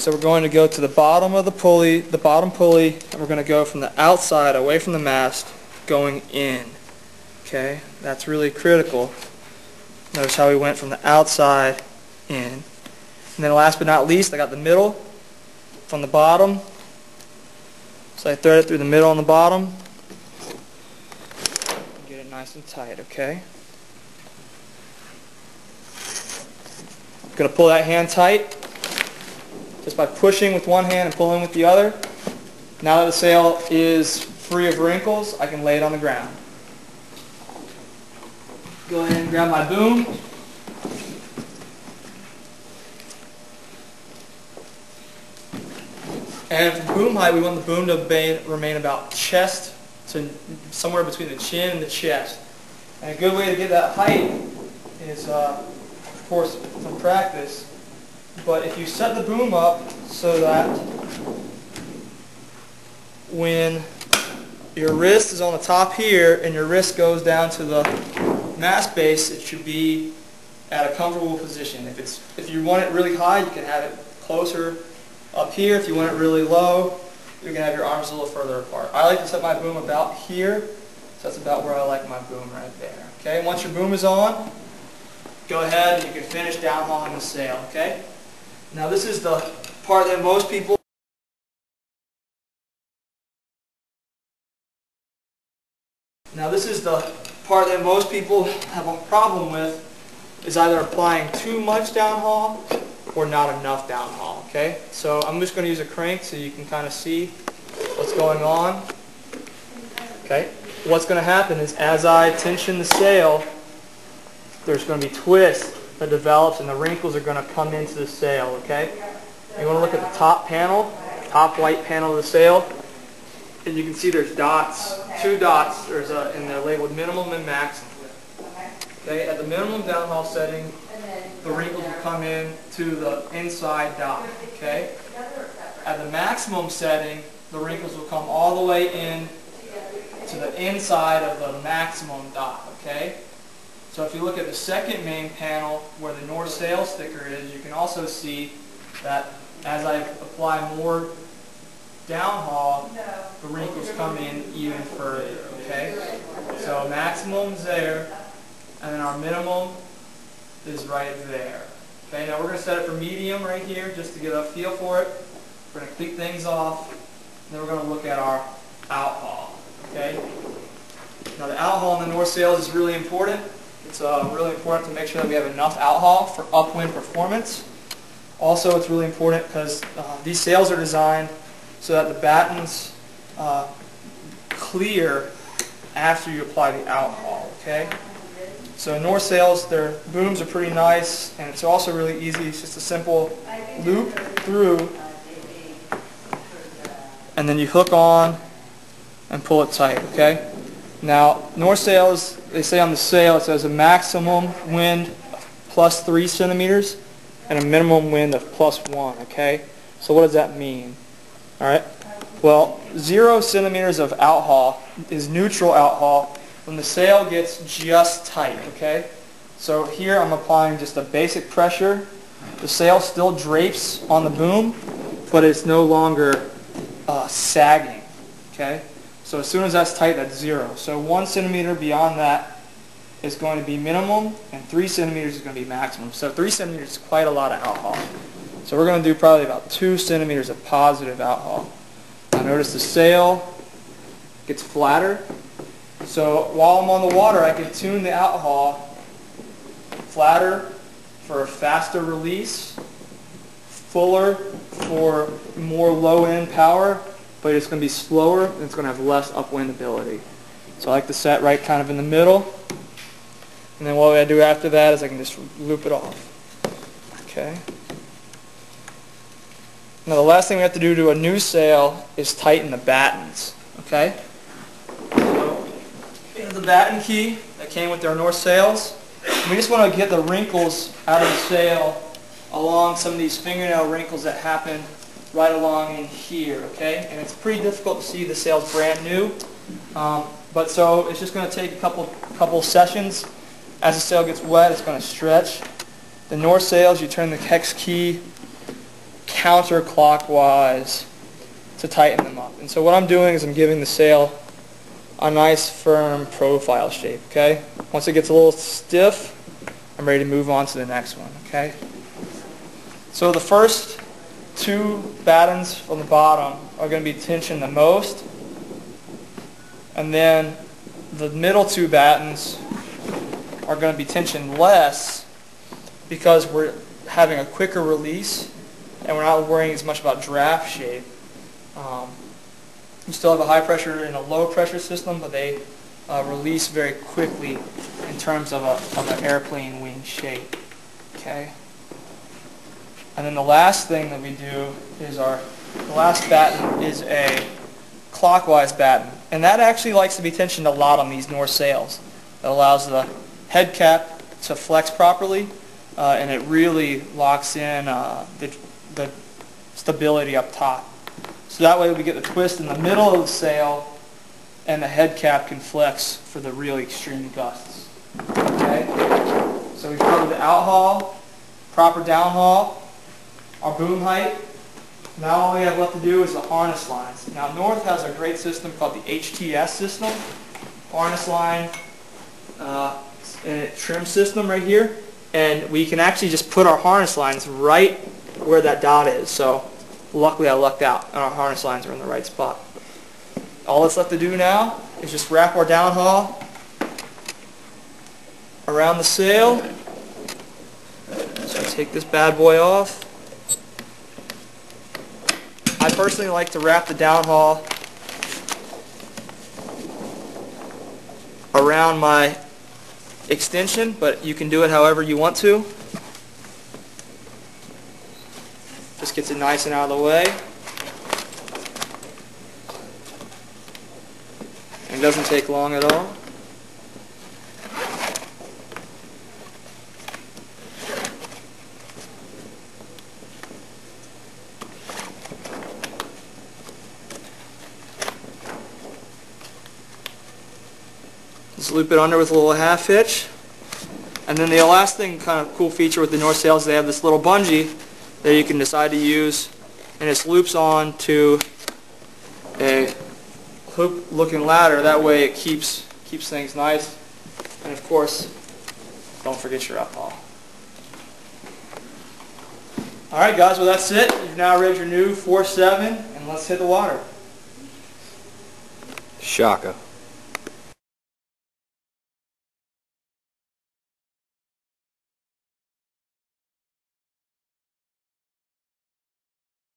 so we're going to go to the bottom of the pulley, and we're going to go from the outside, away from the mast, going in. Okay, that's really critical. Notice how we went from the outside in. And then last but not least, I got the middle from the bottom. So I thread it through the middle and the bottom. Get it nice and tight, okay? I'm going to pull that hand tight just by pushing with one hand and pulling with the other. Now that the sail is free of wrinkles, I can lay it on the ground. Go ahead and grab my boom. And for boom height, we want the boom to remain about chest to somewhere between the chin and the chest. And a good way to get that height is, of course, from practice. But if you set the boom up so that when your wrist is on the top here and your wrist goes down to the mast base, it should be at a comfortable position. If you want it really high, you can have it closer up here. If you want it really low, you can have your arms a little further apart. I like to set my boom about here, so that's about where I like my boom right there. Okay, once your boom is on, go ahead and you can finish downhauling the sail. Okay. Now this is the part that most people have a problem with, is either applying too much downhaul or not enough downhaul. Okay, so I'm just going to use a crank so you can kind of see what's going on. Okay, what's going to happen is as I tension the sail, there's going to be twist that develops and the wrinkles are going to come into the sail. Okay, you want to look at the top panel, top white panel of the sail, and you can see there's dots, two dots. There's and they're labeled minimum and maximum. Okay, at the minimum downhaul setting, the wrinkles will come in to the inside dot. Okay, at the maximum setting, the wrinkles will come all the way in to the inside of the maximum dot. Okay. So if you look at the second main panel where the north sail sticker is, you can also see that as I apply more downhaul, the wrinkles come in even further. Okay? So maximum's there, and then our minimum is right there. Okay, now we're going to set it for medium right here just to get a feel for it. We're going to kick things off, and then we're going to look at our outhaul. Okay? Now the outhaul in the north sails is really important. It's really important to make sure that we have enough outhaul for upwind performance. Also, it's really important because these sails are designed so that the battens clear after you apply the outhaul. Okay? So north sails, their booms are pretty nice, and it's also really easy. It's just a simple loop through, and then you hook on and pull it tight. Okay? Now, north sails, they say on the sail, it says a maximum wind of plus 3 centimeters and a minimum wind of plus 1, okay? So what does that mean? Alright, well, 0 centimeters of outhaul is neutral outhaul when the sail gets just tight, okay? So here I'm applying just a basic pressure. The sail still drapes on the boom, but it's no longer sagging, okay? So as soon as that's tight, that's 0. So 1 centimeter beyond that is going to be minimum, and 3 centimeters is going to be maximum. So 3 centimeters is quite a lot of outhaul. So we're going to do probably about 2 centimeters of positive outhaul. Now notice the sail gets flatter. So while I'm on the water, I can tune the outhaul flatter for a faster release, fuller for more low-end power, but it's going to be slower and it's going to have less upwind ability. So I like to set right kind of in the middle, and then what I do after that is I can just loop it off. Okay. Now the last thing we have to do to a new sail is tighten the battens. Okay. So here's the batten key that came with our north sails. We just want to get the wrinkles out of the sail along some of these fingernail wrinkles that happen right along in here, okay? And it's pretty difficult to see, the sail's brand new, but so it's just going to take a couple sessions. As the sail gets wet, it's going to stretch. The north sails, you turn the hex key counterclockwise to tighten them up. And so what I'm doing is I'm giving the sail a nice firm profile shape, okay? Once it gets a little stiff, I'm ready to move on to the next one, okay? So the first two battens from the bottom are going to be tensioned the most, and then the middle two battens are going to be tensioned less because we're having a quicker release and we're not worrying as much about draft shape. You still have a high pressure and a low pressure system, but they release very quickly in terms of an airplane wing shape. Okay. And then the last thing that we do is the last batten is a clockwise batten, and that actually likes to be tensioned a lot on these north sails. It allows the head cap to flex properly, and it really locks in the stability up top. So that way we get the twist in the middle of the sail, and the head cap can flex for the really extreme gusts. Okay? So we've covered the outhaul, proper downhaul, our boom height. Now all we have left to do is the harness lines. Now North has a great system called the HTS system, harness line and trim system right here, and we can actually just put our harness lines right where that dot is. So luckily I lucked out and our harness lines are in the right spot. All that's left to do now is just wrap our downhaul around the sail. So take this bad boy off. I personally like to wrap the downhaul around my extension, but you can do it however you want to. Just gets it nice and out of the way. And it doesn't take long at all. Just loop it under with a little half hitch. And then the last thing, kind of cool feature with the North sails, they have this little bungee that you can decide to use, and it loops on to a hook looking ladder. That way it keeps things nice. And of course, don't forget your outhaul. Alright guys, well that's it. You've now read your new 4.7, and let's hit the water. Shaka.